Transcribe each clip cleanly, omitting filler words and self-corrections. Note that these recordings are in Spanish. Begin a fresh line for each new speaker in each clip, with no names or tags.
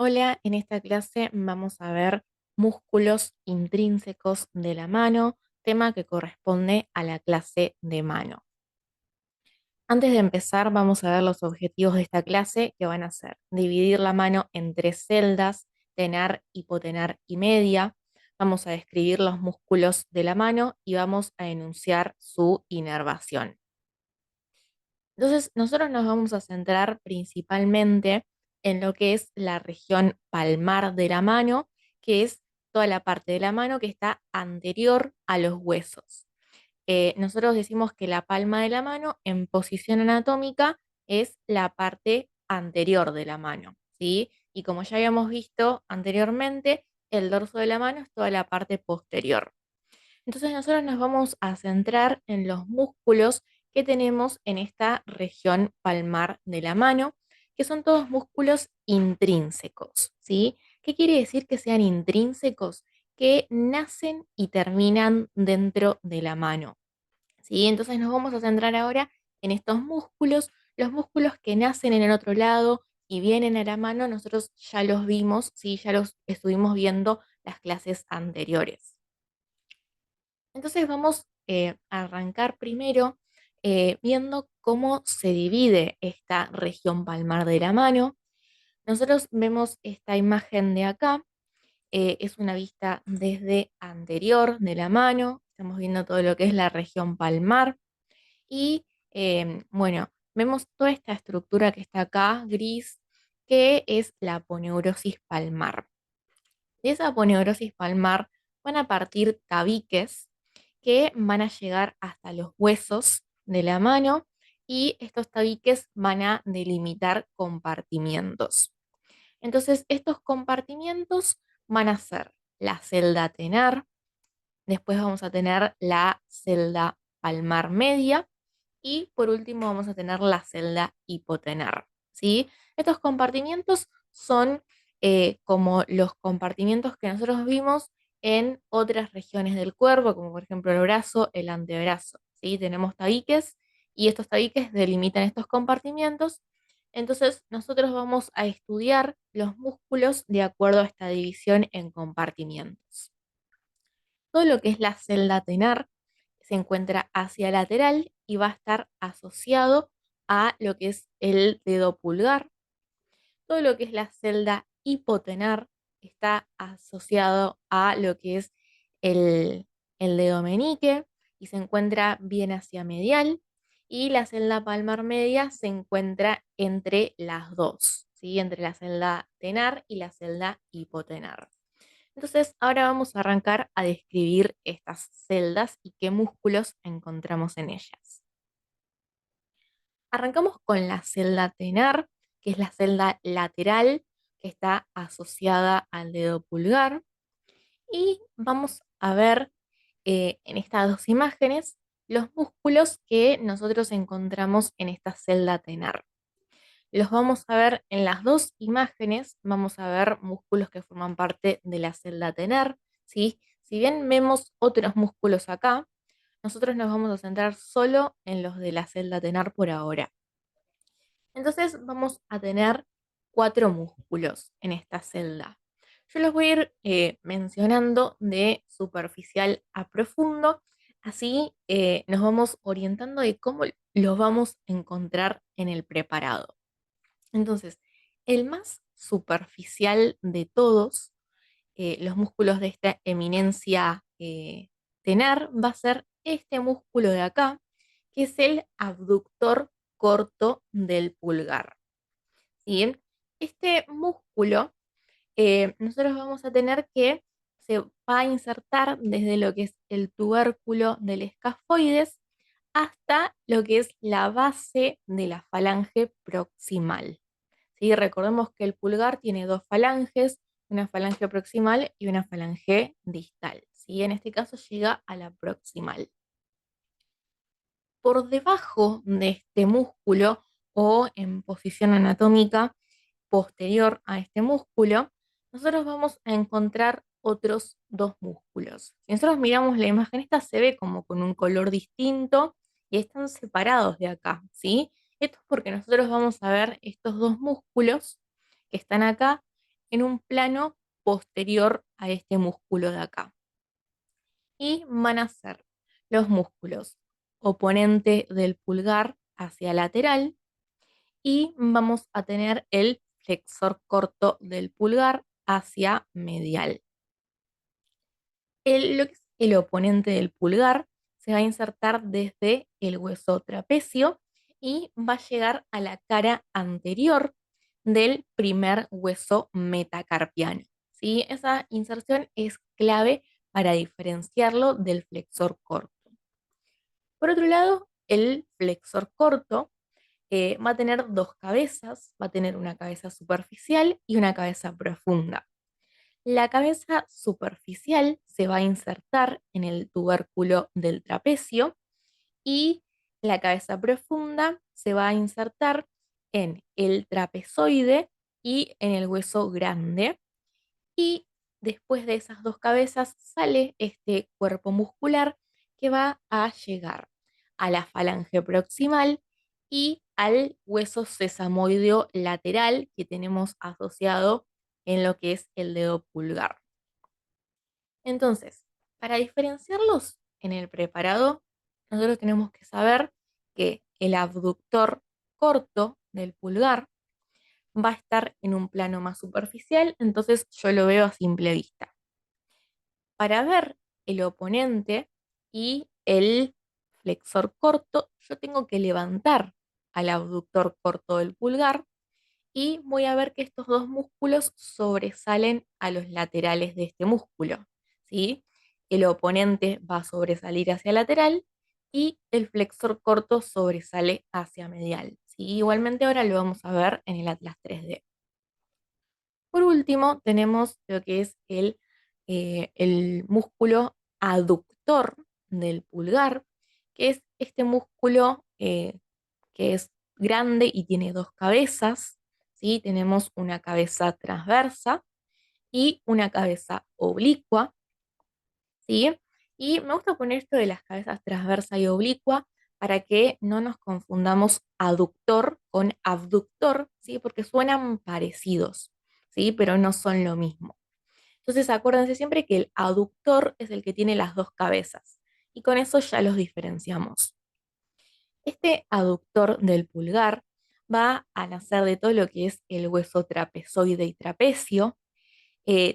Hola, en esta clase vamos a ver músculos intrínsecos de la mano, tema que corresponde a la clase de mano. Antes de empezar, vamos a ver los objetivos de esta clase, que van a ser dividir la mano en tres celdas: tenar, hipotenar y media. Vamos a describir los músculos de la mano y vamos a enunciar su inervación. Entonces, nosotros nos vamos a centrar principalmente en lo que es la región palmar de la mano, que es toda la parte de la mano que está anterior a los huesos. Nosotros decimos que la palma de la mano en posición anatómica es la parte anterior de la mano, ¿sí? Y como ya habíamos visto anteriormente, el dorso de la mano es toda la parte posterior. Entonces nosotros nos vamos a centrar en los músculos que tenemos en esta región palmar de la mano, que son todos músculos intrínsecos, ¿sí? ¿Qué quiere decir que sean intrínsecos? Que nacen y terminan dentro de la mano, ¿sí? Entonces nos vamos a centrar ahora en estos músculos. Los músculos que nacen en el otro lado y vienen a la mano, nosotros ya los vimos, ¿sí? Ya los estuvimos viendo las clases anteriores. Entonces vamos a arrancar primero viendo cómo se divide esta región palmar de la mano. Nosotros vemos esta imagen de acá, es una vista desde anterior de la mano, estamos viendo todo lo que es la región palmar y bueno, vemos toda esta estructura que está acá, gris, que es la aponeurosis palmar. De esa aponeurosis palmar van a partir tabiques que van a llegar hasta los huesos de la mano y estos tabiques van a delimitar compartimientos. Entonces, estos compartimientos van a ser la celda tenar, después vamos a tener la celda palmar media y por último vamos a tener la celda hipotenar, ¿sí? Estos compartimientos son como los compartimientos que nosotros vimos en otras regiones del cuerpo, como por ejemplo el brazo, el antebrazo, ¿sí? Tenemos tabiques y estos tabiques delimitan estos compartimientos. Entonces nosotros vamos a estudiar los músculos de acuerdo a esta división en compartimientos. Todo lo que es la celda tenar se encuentra hacia lateral y va a estar asociado a lo que es el dedo pulgar. Todo lo que es la celda hipotenar está asociado a lo que es el, el dedo meñique y se encuentra bien hacia medial. Y la celda palmar media se encuentra entre las dos, ¿sí? Entre la celda tenar y la celda hipotenar. Entonces, ahora vamos a arrancar a describir estas celdas y qué músculos encontramos en ellas. Arrancamos con la celda tenar, que es la celda lateral que está asociada al dedo pulgar. Y vamos a ver en estas dos imágenes los músculos que nosotros encontramos en esta celda tenar. Los vamos a ver en las dos imágenes, vamos a ver músculos que forman parte de la celda tenar, ¿sí? Si bien vemos otros músculos acá, nosotros nos vamos a centrar solo en los de la celda tenar por ahora. Entonces vamos a tener cuatro músculos en esta celda. Yo los voy a ir mencionando de superficial a profundo, así nos vamos orientando de cómo los vamos a encontrar en el preparado. Entonces, el más superficial de todos, los músculos de esta eminencia tenar, va a ser este músculo de acá, que es el abductor corto del pulgar. ¿Sí? Este músculo, nosotros vamos a tener que se va a insertar desde lo que es el tubérculo del escafoides hasta lo que es la base de la falange proximal. ¿Sí? Recordemos que el pulgar tiene dos falanges, una falange proximal y una falange distal. ¿Sí? En este caso llega a la proximal. Por debajo de este músculo o en posición anatómica posterior a este músculo, nosotros vamos a encontrar otros dos músculos. Si nosotros miramos la imagen, esta se ve como con un color distinto y están separados de acá, ¿sí? Esto es porque nosotros vamos a ver estos dos músculos que están acá en un plano posterior a este músculo de acá. Y van a ser los músculos oponente del pulgar hacia lateral y vamos a tener el flexor corto del pulgar hacia medial. Lo que es el oponente del pulgar se va a insertar desde el hueso trapecio y va a llegar a la cara anterior del primer hueso metacarpiano. ¿Sí? Esa inserción es clave para diferenciarlo del flexor corto. Por otro lado, el flexor corto va a tener dos cabezas, va a tener una cabeza superficial y una cabeza profunda. La cabeza superficial se va a insertar en el tubérculo del trapecio y la cabeza profunda se va a insertar en el trapezoide y en el hueso grande. Y después de esas dos cabezas sale este cuerpo muscular que va a llegar a la falange proximal y al hueso sesamoideo lateral que tenemos asociado en lo que es el dedo pulgar. Entonces, para diferenciarlos en el preparado, nosotros tenemos que saber que el abductor corto del pulgar va a estar en un plano más superficial, entonces yo lo veo a simple vista. Para ver el oponente y el flexor corto, yo tengo que levantar al abductor corto del pulgar y voy a ver que estos dos músculos sobresalen a los laterales de este músculo, ¿sí? El oponente va a sobresalir hacia lateral y el flexor corto sobresale hacia medial, ¿sí? Igualmente ahora lo vamos a ver en el Atlas 3D. Por último, tenemos lo que es el músculo aductor del pulgar, que es este músculo que es grande y tiene dos cabezas, ¿sí? Tenemos una cabeza transversa y una cabeza oblicua, ¿sí? Y me gusta poner esto de las cabezas transversa y oblicua para que no nos confundamos aductor con abductor, ¿sí? Porque suenan parecidos, ¿sí? Pero no son lo mismo. Entonces acuérdense siempre que el aductor es el que tiene las dos cabezas y con eso ya los diferenciamos. Este aductor del pulgar va a nacer de todo lo que es el hueso trapezoide y trapecio.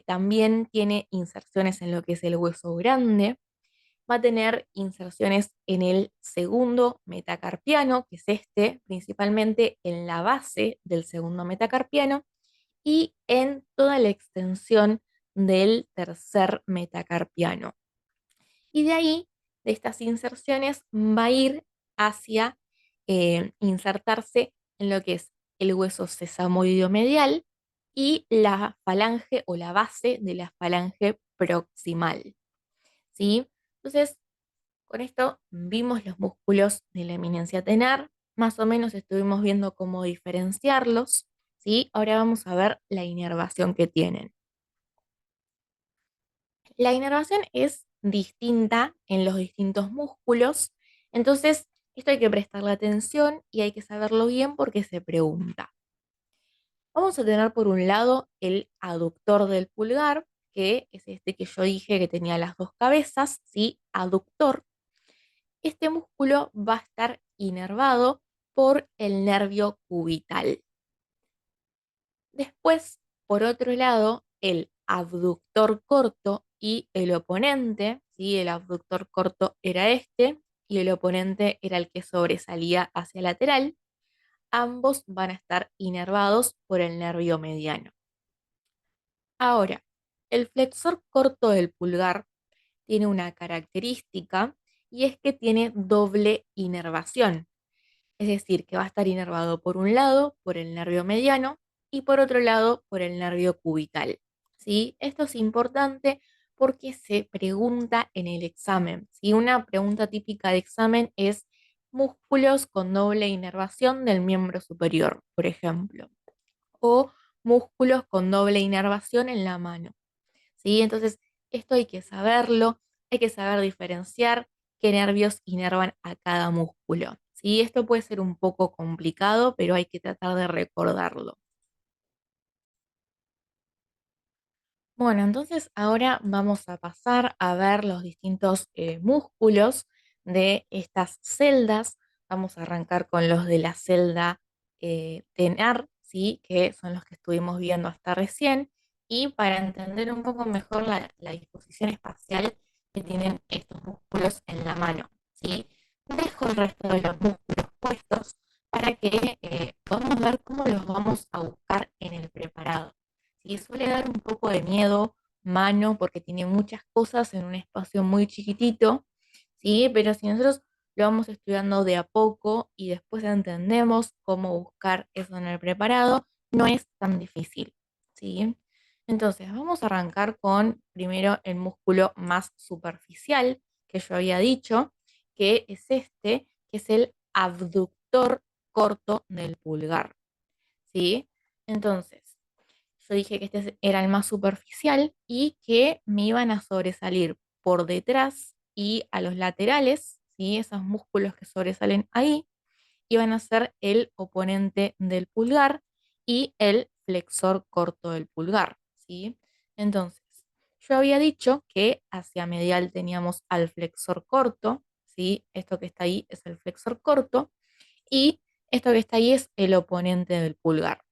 También tiene inserciones en lo que es el hueso grande. Va a tener inserciones en el segundo metacarpiano, que es este, principalmente en la base del segundo metacarpiano y en toda la extensión del tercer metacarpiano. Y de ahí, de estas inserciones, va a ir hacia insertarse en lo que es el hueso sesamoideo medial y la falange o la base de la falange proximal. ¿Sí? Entonces, con esto vimos los músculos de la eminencia tenar, más o menos estuvimos viendo cómo diferenciarlos, ¿sí? Ahora vamos a ver la inervación que tienen. La inervación es distinta en los distintos músculos, entonces esto hay que prestarle atención y hay que saberlo bien porque se pregunta. Vamos a tener por un lado el aductor del pulgar, que es este que yo dije que tenía las dos cabezas, ¿sí? Aductor. Este músculo va a estar inervado por el nervio cubital. Después, por otro lado, el abductor corto y el oponente, ¿sí? El abductor corto era este y el oponente era el que sobresalía hacia lateral. Ambos van a estar inervados por el nervio mediano. Ahora, el flexor corto del pulgar tiene una característica y es que tiene doble inervación. Es decir, que va a estar inervado por un lado por el nervio mediano y por otro lado por el nervio cubital. ¿Sí? Esto es importante porque se pregunta en el examen. ¿Sí? Una pregunta típica de examen es músculos con doble inervación del miembro superior, por ejemplo, o músculos con doble inervación en la mano. ¿Sí? Entonces, esto hay que saberlo, hay que saber diferenciar qué nervios inervan a cada músculo. ¿Sí? Esto puede ser un poco complicado, pero hay que tratar de recordarlo. Bueno, entonces ahora vamos a pasar a ver los distintos músculos de estas celdas. Vamos a arrancar con los de la celda tenar, ¿sí? Que son los que estuvimos viendo hasta recién. Y para entender un poco mejor la disposición espacial que tienen estos músculos en la mano, ¿sí? Dejo el resto de los músculos puestos para que podamos ver cómo los vamos a buscar en el preparado. Sí, suele dar un poco de miedo mano porque tiene muchas cosas en un espacio muy chiquitito, ¿sí? Pero si nosotros lo vamos estudiando de a poco y después entendemos cómo buscar eso en el preparado, no es tan difícil, ¿sí? Entonces, vamos a arrancar con primero el músculo más superficial que yo había dicho, que es este, que es el abductor corto del pulgar, ¿sí? Entonces, yo dije que era el más superficial y que me iban a sobresalir por detrás y a los laterales, ¿sí? Esos músculos que sobresalen ahí iban a ser el oponente del pulgar y el flexor corto del pulgar, ¿sí? Entonces, yo había dicho que hacia medial teníamos al flexor corto, ¿sí? Esto que está ahí es el flexor corto y esto que está ahí es el oponente del pulgar.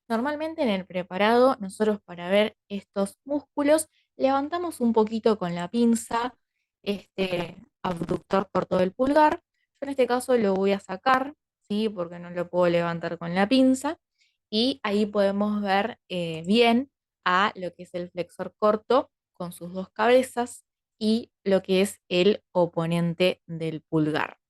Normalmente en el preparado, nosotros para ver estos músculos, levantamos un poquito con la pinza este abductor por todo el pulgar. Yo en este caso lo voy a sacar, ¿sí? Porque no lo puedo levantar con la pinza. Y ahí podemos ver bien a lo que es el flexor corto con sus dos cabezas y lo que es el oponente del pulgar.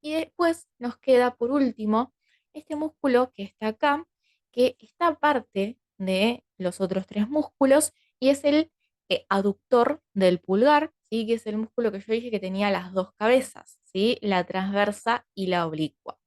Y después nos queda por último este músculo que está acá, que está aparte de los otros tres músculos y es el aductor del pulgar, ¿sí? Que es el músculo que yo dije que tenía las dos cabezas, ¿sí? La transversa y la oblicua.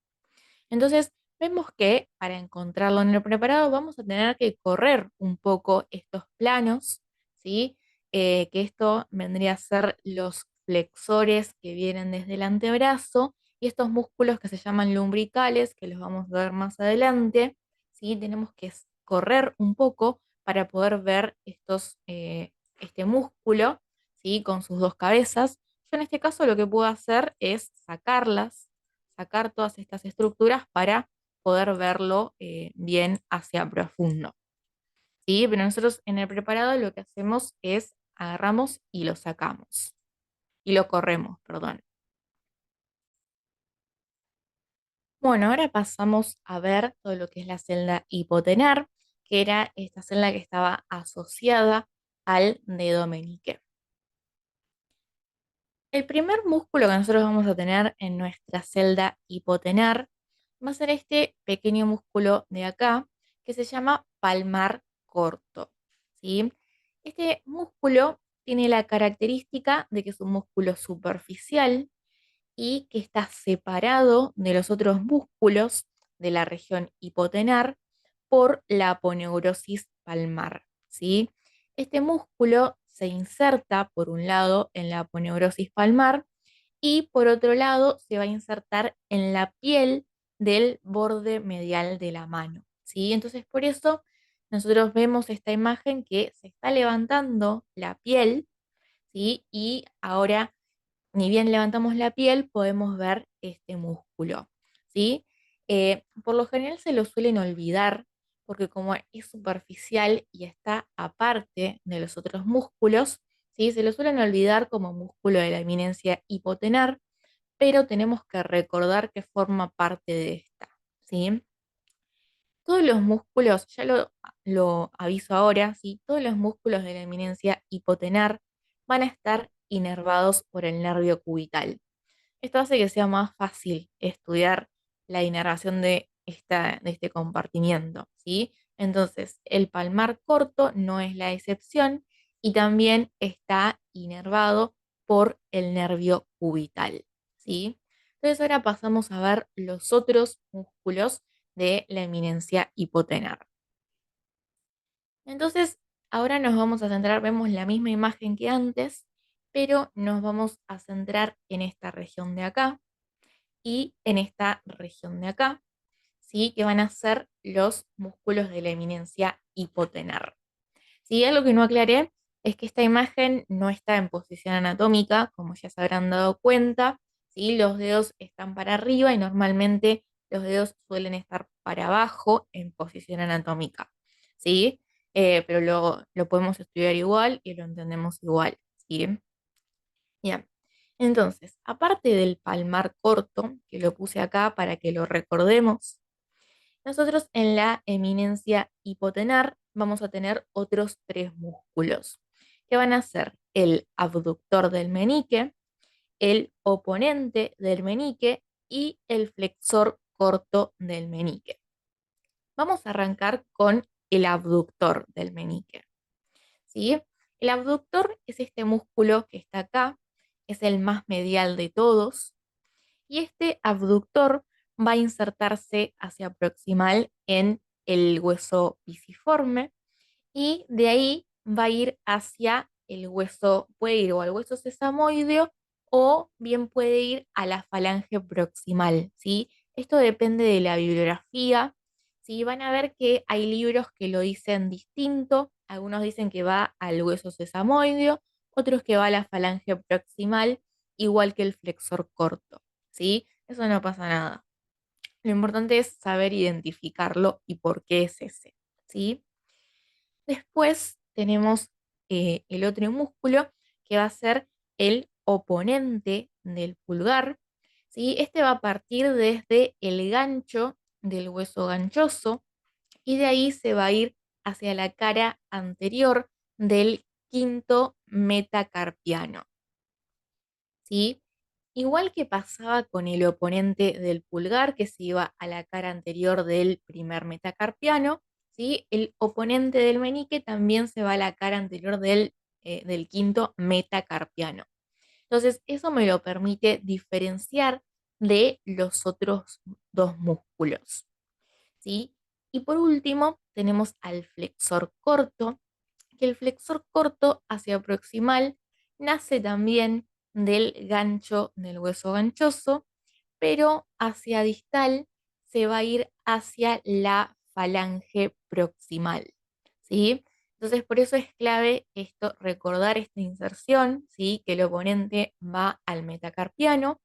Entonces, vemos que para encontrarlo en el preparado vamos a tener que correr un poco estos planos, ¿sí? Que esto vendría a ser los flexores que vienen desde el antebrazo y estos músculos que se llaman lumbricales, que los vamos a ver más adelante, ¿sí? Tenemos que correr un poco para poder ver este músculo, ¿sí? Con sus dos cabezas. Yo en este caso lo que puedo hacer es sacar todas estas estructuras para poder verlo bien hacia profundo. ¿Sí? Pero nosotros en el preparado lo que hacemos es agarramos y lo sacamos. Y lo corremos, perdón. Bueno, ahora pasamos a ver todo lo que es la celda hipotenar, que era esta celda que estaba asociada al dedo meñique. El primer músculo que nosotros vamos a tener en nuestra celda hipotenar va a ser este pequeño músculo de acá que se llama palmar corto, ¿sí? Este músculo tiene la característica de que es un músculo superficial y que está separado de los otros músculos de la región hipotenar por la aponeurosis palmar, ¿sí? Este músculo se inserta por un lado en la aponeurosis palmar y por otro lado se va a insertar en la piel del borde medial de la mano, ¿sí? Entonces por eso nosotros vemos esta imagen que se está levantando la piel, ¿sí? Y ahora ni bien levantamos la piel, podemos ver este músculo, ¿sí? Por lo general se lo suelen olvidar porque como es superficial y está aparte de los otros músculos, ¿sí? Se lo suelen olvidar como músculo de la eminencia hipotenar, pero tenemos que recordar que forma parte de esta, ¿sí? Todos los músculos, lo aviso ahora, ¿sí? Todos los músculos de la eminencia hipotenar van a estar inervados por el nervio cubital. Esto hace que sea más fácil estudiar la inervación de este compartimiento, ¿sí? Entonces, el palmar corto no es la excepción y también está inervado por el nervio cubital, ¿sí? Entonces, ahora pasamos a ver los otros músculos de la eminencia hipotenar. Entonces, ahora nos vamos a centrar, vemos la misma imagen que antes, pero nos vamos a centrar en esta región de acá y en esta región de acá, ¿sí? Que van a ser los músculos de la eminencia hipotenar. Sí, algo que no aclaré es que esta imagen no está en posición anatómica, como ya se habrán dado cuenta, ¿sí? Los dedos están para arriba y normalmente los dedos suelen estar para abajo en posición anatómica, ¿sí? Pero lo podemos estudiar igual y lo entendemos igual, ¿sí? Bien. Entonces, aparte del palmar corto, que lo puse acá para que lo recordemos, nosotros en la eminencia hipotenar vamos a tener otros tres músculos, que van a ser el abductor del menique, el oponente del menique y el flexor corto del menique. Vamos a arrancar con el abductor del menique, ¿sí? El abductor es este músculo que está acá, es el más medial de todos, y este abductor va a insertarse hacia proximal en el hueso pisiforme y de ahí va a ir hacia el hueso, puede ir o al hueso sesamoideo o bien puede ir a la falange proximal, ¿sí? Esto depende de la bibliografía, ¿sí? Van a ver que hay libros que lo dicen distinto, algunos dicen que va al hueso sesamoideo, otros que va a la falange proximal, igual que el flexor corto, ¿sí? Eso no pasa nada. Lo importante es saber identificarlo y por qué es ese, ¿sí? Después tenemos el otro músculo que va a ser el oponente del pulgar, ¿sí? Este va a partir desde el gancho del hueso ganchoso y de ahí se va a ir hacia la cara anterior del quinto metacarpiano, ¿sí? Igual que pasaba con el oponente del pulgar, que se iba a la cara anterior del primer metacarpiano, ¿sí? El oponente del meñique también se va a la cara anterior del quinto metacarpiano. Entonces, eso me lo permite diferenciar de los otros dos músculos, ¿sí? Y por último, tenemos al flexor corto, que el flexor corto hacia proximal nace también del gancho del hueso ganchoso, pero hacia distal se va a ir hacia la falange proximal, ¿sí? Entonces, por eso es clave esto, recordar esta inserción, ¿sí? Que el oponente va al metacarpiano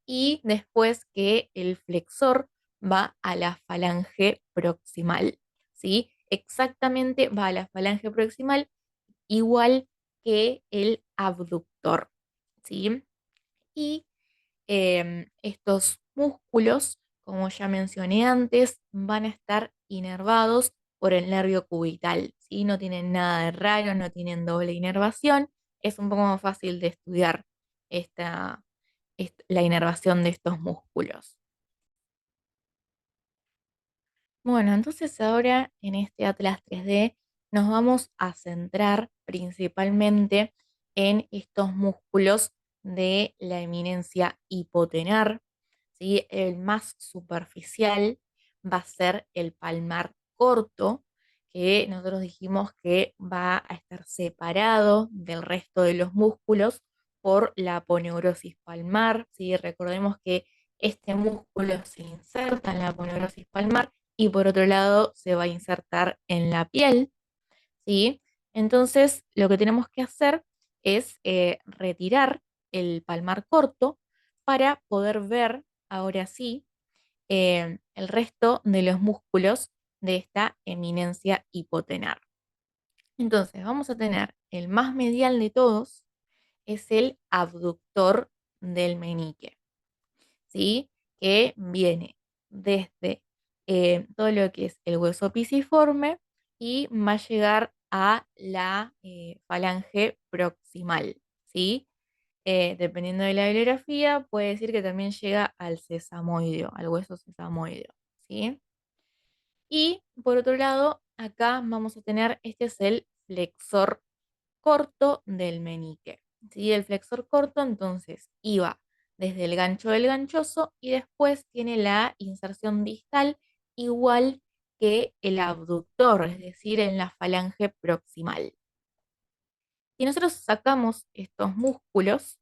y después que el flexor va a la falange proximal, ¿sí? Exactamente va a la falange proximal igual que el abductor, ¿sí? Y estos músculos, como ya mencioné antes, van a estar inervados por el nervio cubital, ¿sí? No tienen nada de raro, no tienen doble inervación, es un poco más fácil de estudiar esta, la inervación de estos músculos. Bueno, entonces ahora en este Atlas 3D nos vamos a centrar principalmente en estos músculos de la eminencia hipotenar, ¿sí? El más superficial va a ser el palmar corto, que nosotros dijimos que va a estar separado del resto de los músculos por la aponeurosis palmar, ¿sí? Recordemos que este músculo se inserta en la aponeurosis palmar y por otro lado se va a insertar en la piel, ¿sí? Entonces, lo que tenemos que hacer es retirar el palmar corto para poder ver, ahora sí, el resto de los músculos de esta eminencia hipotenar. Entonces, vamos a tener el más medial de todos, es el abductor del meñique, ¿sí? Que viene desde todo lo que es el hueso pisiforme y va a llegar a la falange proximal, ¿sí? Dependiendo de la bibliografía, puede decir que también llega al sesamoideo, al hueso sesamoideo, ¿sí? Y por otro lado, acá vamos a tener, este es el flexor corto del menique, ¿sí? El flexor corto entonces iba desde el gancho del ganchoso y después tiene la inserción distal igual que el abductor, es decir, en la falange proximal. Si nosotros sacamos estos músculos,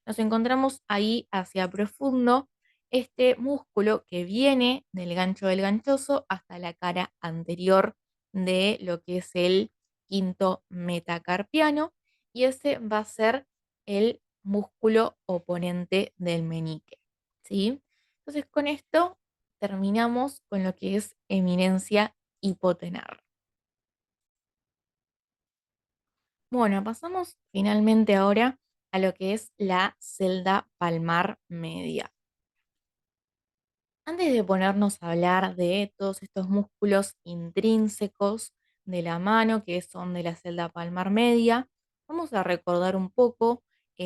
nos encontramos ahí hacia profundo este músculo que viene del gancho del ganchoso hasta la cara anterior de lo que es el quinto metacarpiano y ese va a ser el músculo oponente del meñique, ¿sí? Entonces con esto terminamos con lo que es eminencia hipotenar. Bueno, pasamos finalmente ahora a lo que es la celda palmar media. Antes de ponernos a hablar de todos estos músculos intrínsecos de la mano, que son de la celda palmar media, vamos a recordar un poco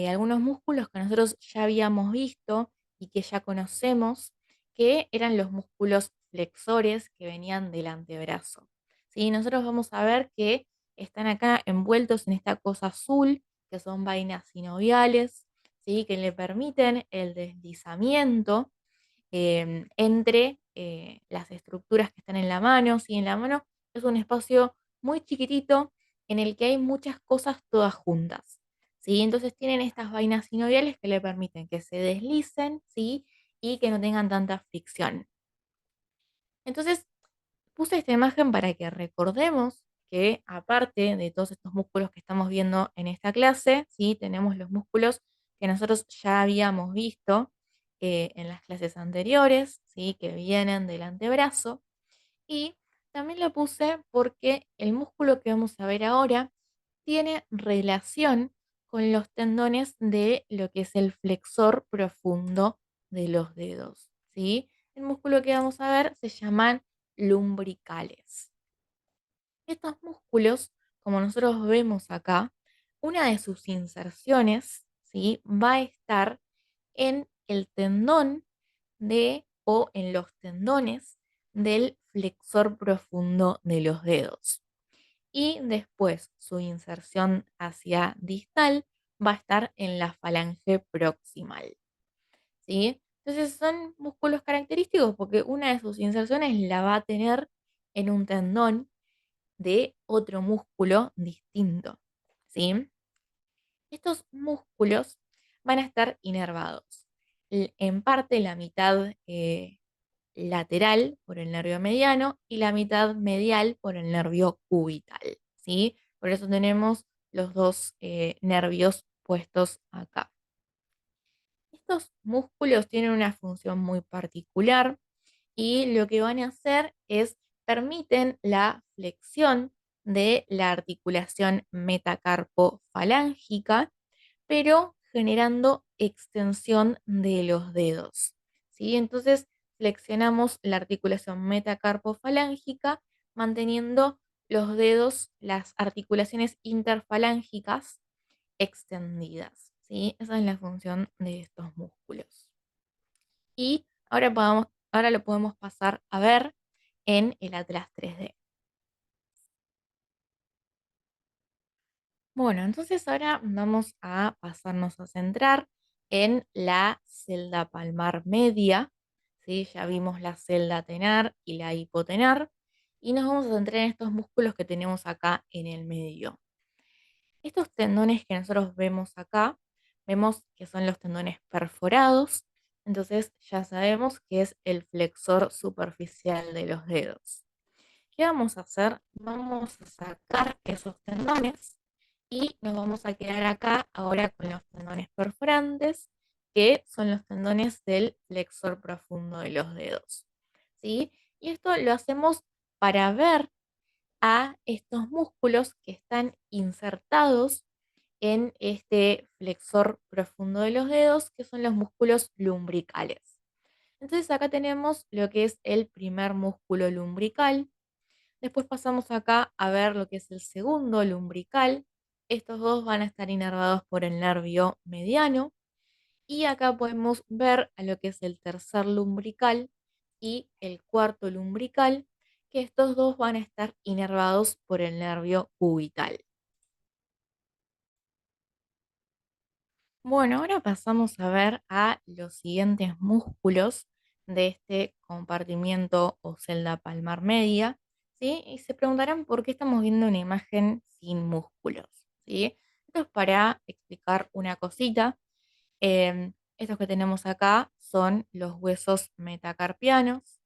algunos músculos que nosotros ya habíamos visto y que ya conocemos, que eran los músculos flexores que venían del antebrazo. ¿Sí? Nosotros vamos a ver que están acá envueltos en esta cosa azul, que son vainas sinoviales, ¿sí? Que le permiten el deslizamiento entre las estructuras que están en la mano. ¿Sí? En la mano es un espacio muy chiquitito en el que hay muchas cosas todas juntas. ¿Sí? Entonces tienen estas vainas sinoviales que le permiten que se deslicen, ¿sí? Y que no tengan tanta fricción. Entonces puse esta imagen para que recordemos que aparte de todos estos músculos que estamos viendo en esta clase, ¿sí? Tenemos los músculos que nosotros ya habíamos visto en las clases anteriores, ¿sí? Que vienen del antebrazo. Y también lo puse porque el músculo que vamos a ver ahora tiene relación con los tendones de lo que es el flexor profundo de los dedos, ¿sí? El músculo que vamos a ver se llaman lumbricales. Estos músculos, como nosotros vemos acá, una de sus inserciones, ¿sí? Va a estar en el tendón o en los tendones del flexor profundo de los dedos. Y después su inserción hacia distal va a estar en la falange proximal, ¿sí? Entonces son músculos característicos porque una de sus inserciones la va a tener en un tendón de otro músculo distinto, ¿sí? Estos músculos van a estar inervados. En parte la mitad lateral por el nervio mediano y la mitad medial por el nervio cubital, ¿sí? Por eso tenemos los dos nervios puestos acá. Estos músculos tienen una función muy particular y lo que van a hacer es permiten la flexión de la articulación metacarpofalángica, pero generando extensión de los dedos, ¿sí? Entonces flexionamos la articulación metacarpofalángica manteniendo los dedos, las articulaciones interfalángicas extendidas, ¿sí? Esa es la función de estos músculos. Y ahora lo podemos pasar a ver en el Atlas 3D. Bueno, entonces ahora vamos a pasarnos a centrar en la celda palmar media, ¿sí? Ya vimos la celda tenar y la hipotenar, y nos vamos a centrar en estos músculos que tenemos acá en el medio. Estos tendones que nosotros vemos acá, vemos que son los tendones perforados, entonces ya sabemos que es el flexor superficial de los dedos. ¿Qué vamos a hacer? Vamos a sacar esos tendones y nos vamos a quedar acá ahora con los tendones perforantes, que son los tendones del flexor profundo de los dedos, ¿sí? Y esto lo hacemos para ver a estos músculos que están insertados en este flexor profundo de los dedos, que son los músculos lumbricales. Entonces acá tenemos lo que es el primer músculo lumbrical. Después pasamos acá a ver lo que es el segundo lumbrical. Estos dos van a estar inervados por el nervio mediano. Y acá podemos ver a lo que es el tercer lumbrical y el cuarto lumbrical, que estos dos van a estar inervados por el nervio cubital. Bueno, ahora pasamos a ver a los siguientes músculos de este compartimiento o celda palmar media, ¿sí? Y se preguntarán por qué estamos viendo una imagen sin músculos, ¿sí? Esto es para explicar una cosita. Estos que tenemos acá son los huesos metacarpianos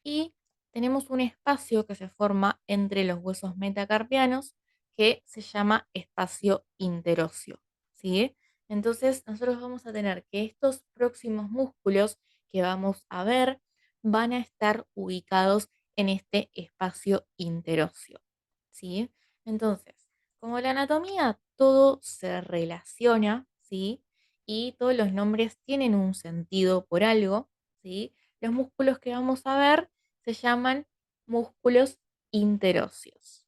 y tenemos un espacio que se forma entre los huesos metacarpianos que se llama espacio interóseo, ¿sí? Entonces, nosotros vamos a tener que estos próximos músculos que vamos a ver van a estar ubicados en este espacio interóseo, ¿sí? Entonces, como la anatomía todo se relaciona, ¿sí? Y todos los nombres tienen un sentido por algo, ¿sí? Los músculos que vamos a ver se llaman músculos interóseos,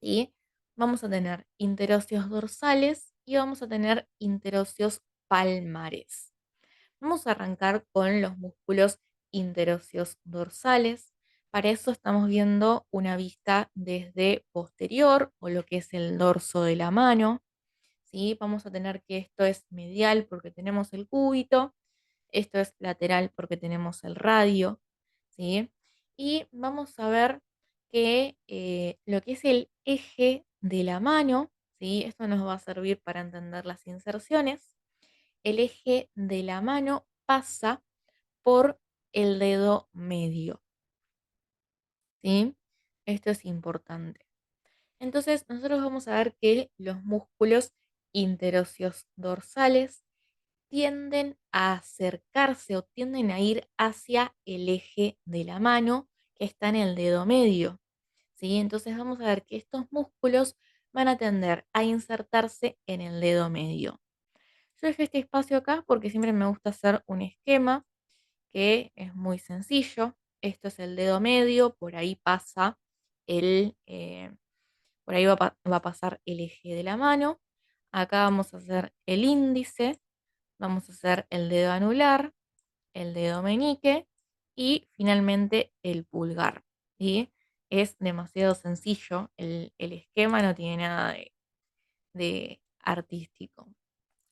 ¿sí? Vamos a tener interóseos dorsales y vamos a tener interóseos palmares. Vamos a arrancar con los músculos interóseos dorsales. Para eso estamos viendo una vista desde posterior o lo que es el dorso de la mano, ¿sí? Vamos a tener que esto es medial porque tenemos el cúbito, esto es lateral porque tenemos el radio, ¿sí? Y vamos a ver que lo que es el eje de la mano, ¿sí? Esto nos va a servir para entender las inserciones. El eje de la mano pasa por el dedo medio, ¿sí? Esto es importante. Entonces, nosotros vamos a ver que los músculos interóseos dorsales tienden a acercarse o tienden a ir hacia el eje de la mano que está en el dedo medio, ¿sí? Entonces vamos a ver que estos músculos van a tender a insertarse en el dedo medio. Yo dejé este espacio acá porque siempre me gusta hacer un esquema que es muy sencillo. Esto es el dedo medio, por ahí pasa por ahí va a pasar el eje de la mano. Acá vamos a hacer el índice, vamos a hacer el dedo anular, el dedo meñique y finalmente el pulgar, ¿sí? Es demasiado sencillo, el esquema no tiene nada de artístico.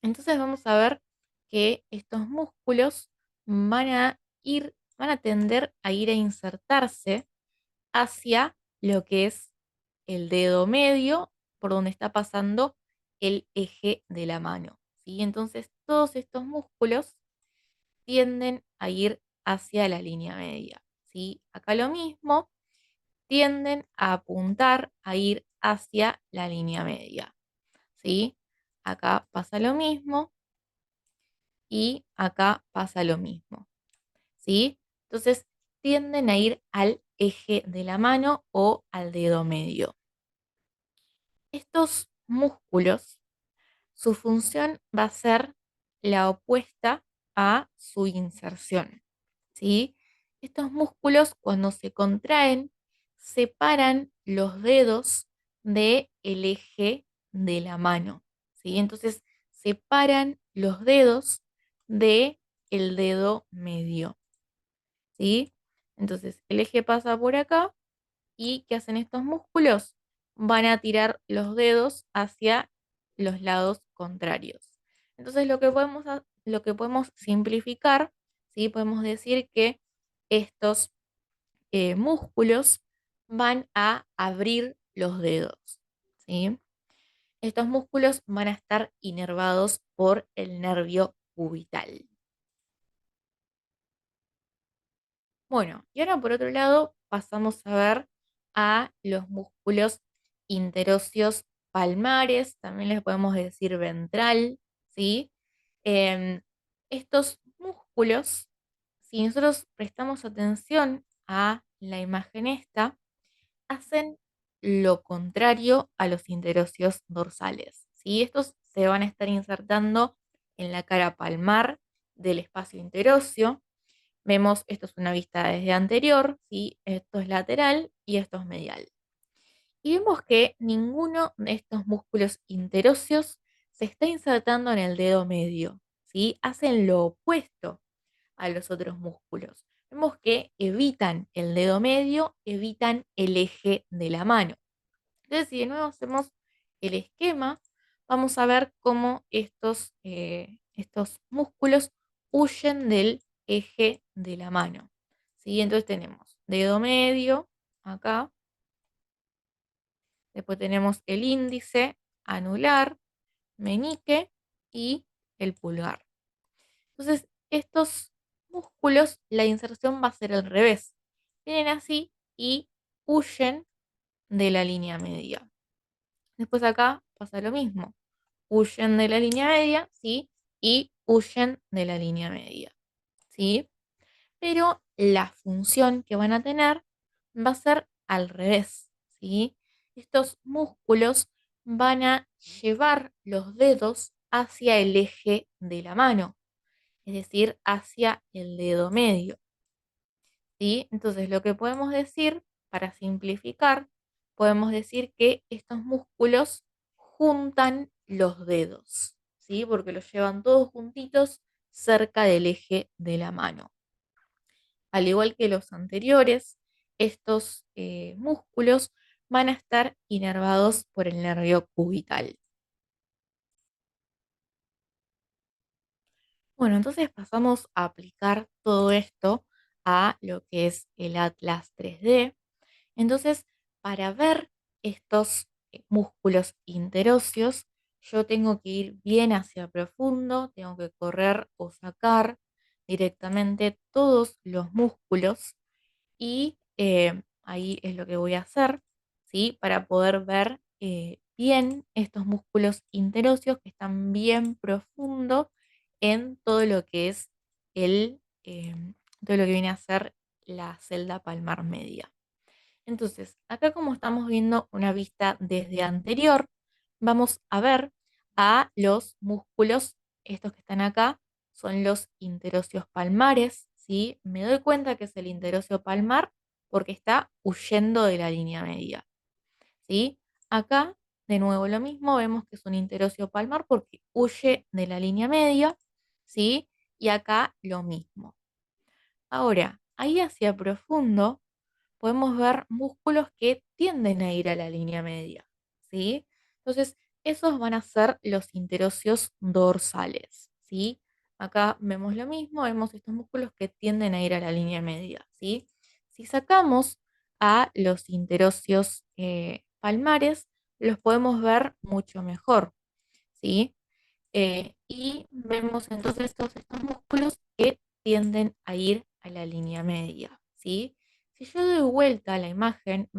Entonces vamos a ver que estos músculos van a tender a ir a insertarse hacia lo que es el dedo medio, por donde está pasando el eje de la mano, ¿sí? Entonces todos estos músculos tienden a ir hacia la línea media, ¿sí? Acá lo mismo, tienden a apuntar a ir hacia la línea media, ¿sí? Acá pasa lo mismo y acá pasa lo mismo, ¿sí? Entonces tienden a ir al eje de la mano o al dedo medio. Estos músculos, su función va a ser la opuesta a su inserción, ¿sí? Estos músculos cuando se contraen separan los dedos del eje de la mano, ¿sí? Entonces separan los dedos del dedo medio, ¿sí? Entonces el eje pasa por acá y ¿qué hacen estos músculos? Van a tirar los dedos hacia los lados contrarios. Entonces lo que podemos simplificar, ¿sí? Podemos decir que estos músculos van a abrir los dedos, ¿sí? Estos músculos van a estar inervados por el nervio cubital. Bueno, y ahora por otro lado pasamos a ver a los músculos interóseos palmares, también les podemos decir ventral, ¿sí? Em, Estos músculos, si nosotros prestamos atención a la imagen esta, hacen lo contrario a los interóseos dorsales, ¿sí? Estos se van a estar insertando en la cara palmar del espacio interóseo. Vemos, esto es una vista desde anterior, ¿sí? Esto es lateral y esto es medial. Y vemos que ninguno de estos músculos interóseos se está insertando en el dedo medio, ¿sí? Hacen lo opuesto a los otros músculos. Vemos que evitan el dedo medio, evitan el eje de la mano. Entonces, si de nuevo hacemos el esquema, vamos a ver cómo estos músculos huyen del eje de la mano, ¿sí? Entonces tenemos dedo medio acá, después tenemos el índice, anular, meñique y el pulgar. Entonces, estos músculos, la inserción va a ser al revés. Vienen así y huyen de la línea media. Después acá pasa lo mismo. Huyen de la línea media, ¿sí? Y huyen de la línea media, ¿sí? Pero la función que van a tener va a ser al revés, ¿sí? Estos músculos van a llevar los dedos hacia el eje de la mano, es decir, hacia el dedo medio, ¿sí? Entonces, lo que podemos decir, para simplificar, podemos decir que estos músculos juntan los dedos, ¿sí? Porque los llevan todos juntitos cerca del eje de la mano. Al igual que los anteriores, estos músculos van a estar inervados por el nervio cubital. Bueno, entonces pasamos a aplicar todo esto a lo que es el Atlas 3D. Entonces, para ver estos músculos interóseos, yo tengo que ir bien hacia profundo, tengo que correr o sacar directamente todos los músculos y ahí es lo que voy a hacer, ¿sí? Para poder ver bien estos músculos interóseos que están bien profundo en todo lo que es todo lo que viene a ser la celda palmar media. Entonces, acá como estamos viendo una vista desde anterior, vamos a ver a los músculos, estos que están acá, son los interóseos palmares, ¿sí? Me doy cuenta que es el interóseo palmar porque está huyendo de la línea media, ¿sí? Acá, de nuevo lo mismo, vemos que es un interóseo palmar porque huye de la línea media, ¿sí? Y acá lo mismo. Ahora, ahí hacia profundo podemos ver músculos que tienden a ir a la línea media, ¿sí? Entonces, esos van a ser los interóseos dorsales, ¿sí? Acá vemos lo mismo, vemos estos músculos que tienden a ir a la línea media, ¿sí? Si sacamos a los interóseos palmares, los podemos ver mucho mejor, ¿sí? Y vemos entonces todos estos músculos que tienden a ir a la línea media, ¿sí? Si yo doy vuelta a la imagen,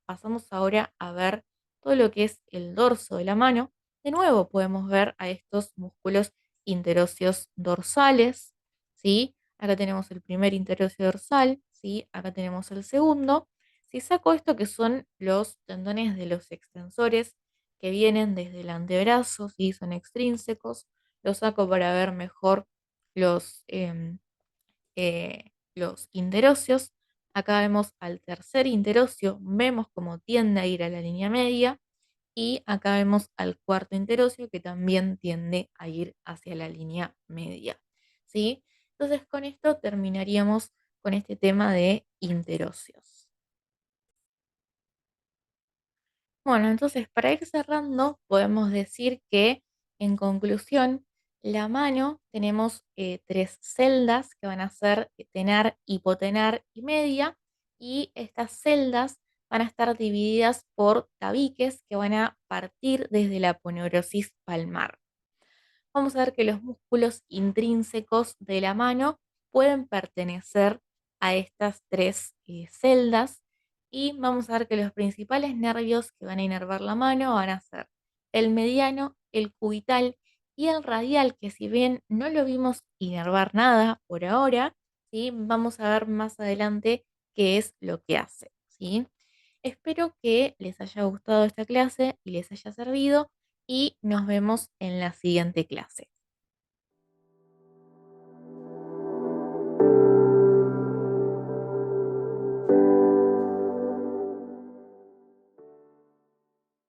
pasamos ahora a ver todo lo que es el dorso de la mano. De nuevo podemos ver a estos músculos interóseos dorsales, ¿sí? Acá tenemos el primer interóseo dorsal, ¿sí? Acá tenemos el segundo. Si saco esto que son los tendones de los extensores, que vienen desde el antebrazo, ¿sí? Son extrínsecos. Los saco para ver mejor los interóseos. Acá vemos al tercer interóseo, vemos cómo tiende a ir a la línea media. Y acá vemos al cuarto interóseo que también tiende a ir hacia la línea media, ¿sí? Entonces con esto terminaríamos con este tema de interóseos. Bueno, entonces para ir cerrando, podemos decir que en conclusión, la mano tenemos tres celdas que van a ser tenar, hipotenar y media, y estas celdas van a estar divididas por tabiques que van a partir desde la aponeurosis palmar. Vamos a ver que los músculos intrínsecos de la mano pueden pertenecer a estas tres celdas y vamos a ver que los principales nervios que van a inervar la mano van a ser el mediano, el cubital y el radial, que si bien no lo vimos inervar nada por ahora, ¿sí? Vamos a ver más adelante qué es lo que hace, ¿sí? Espero que les haya gustado esta clase y les haya servido y nos vemos en la siguiente clase.